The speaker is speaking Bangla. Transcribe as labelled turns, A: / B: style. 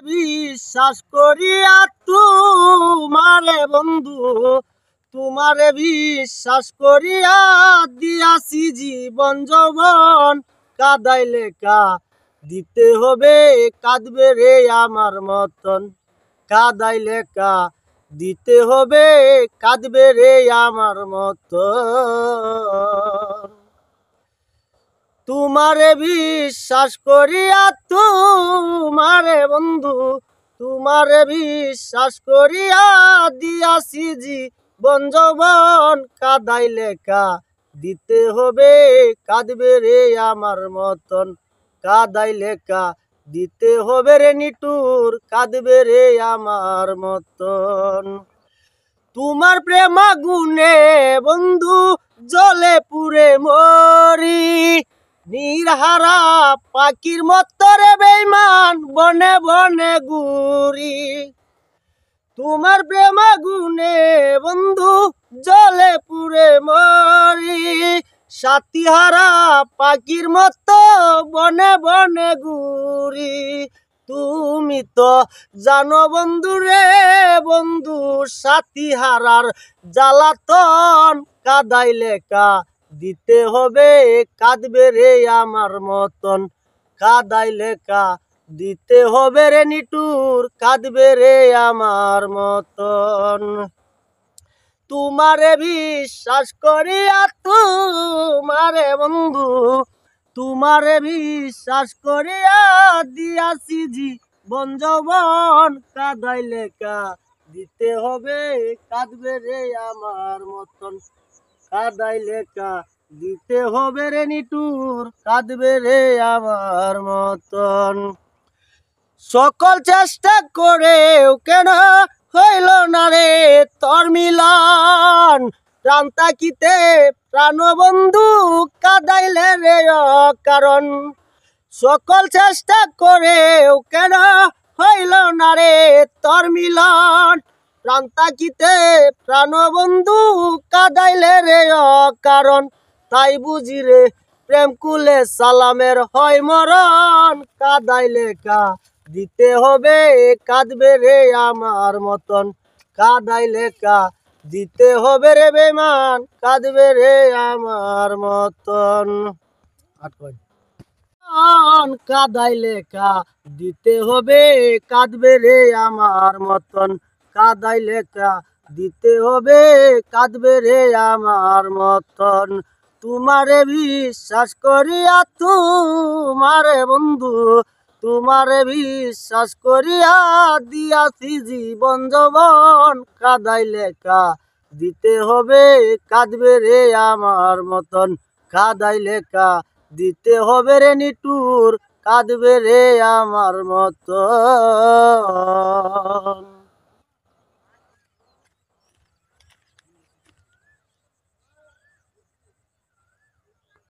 A: বিশ্বাস করিয়া তোমারে বন্ধু, তোমারে বিশ্বাস করিয়া দিয়াছি জীবন যৌবন। কাদাইলে দিতে হবে, কাঁদবে রে আমার মতন। কাদাইলে দিতে হবে, কাঁদবে রে আমার মতন। তোমারে বিশ্বাস করিয়া তোমারে বন্ধু, তোমারে বিশ্বাস করিয়া দিয়াছি জীবন যৌবন। কাদাইলে দিতে হবে, কাঁদবে রে আমার মতন। কাদাইলে দিতে হবে রে নিটুর, কাঁদবে রে আমার মতন। তোমার প্রেম আগুনে বন্ধু জ্বলে পুড়ে মরি, নির্হারা পাখির মতো রে বেঈমান বনে বনে ঘুরি। তোমার প্রেম আগুনে বন্ধু জ্বলে পুড়ে মরি, সাথীহারা পাখির মতো বনে বনে ঘুরি। তুমি তো জানো বন্ধু রে বন্ধু, সাথী হারার জ্বালাতন। কাদাইলে দিতে হবে, কাঁদবে রে আমার মতন। কাদাইলে দিতে হবে রে নিটুর, কাঁদবে রে আমার মতন। তোমারে বিশ্বাস করিয়া তোমারে বন্ধু, তোমারে বিশ্বাস করিয়া দিয়াছি জীবন যৌবন। কাদাইলে দিতে হবে, কাঁদবে রে আমার মতন। কাদাইলে দিতে হবে রে নিটুর, কাঁদবে রে আমার মতন। সকল চেষ্টা করেও কেন হইল না রে তোর মিলন। প্রাণ তাকিতে প্রাণবন্ধু, কাদাইলে রে কারণ। সকল চেষ্টা করেও কেন হইল না রে তোর মিলন। প্রাণ তাকিতে প্রাণবন্ধু, কাদাইলে রে কারণ। তাই বুঝি রে প্রেম কুলে সালামের হয় মরণ। কাদাইলে দিতে হবে, কাঁদবে রে আমার মতন। কাদাইলে দিতে হবে রে বেঈমান, কাঁদবে রে আমার মতন। কাদাইলে দিতে হবে, কাঁদবে রে আমার মতন। কাদাইলে দিতে হবে, কাঁদবে রে আমার মতন। তোমারে বিশ্বাস করিয়া তোমারে বন্ধু, তোমারে বিশ্বাস করিয়া দিয়াছি জীবন যৌবন। কাদাইলে দিতে হবে, কাঁদবে রে আমার মতন। কাদাইলে দিতে হবে রে নিটুর, কাঁদবে রে আমার মতন।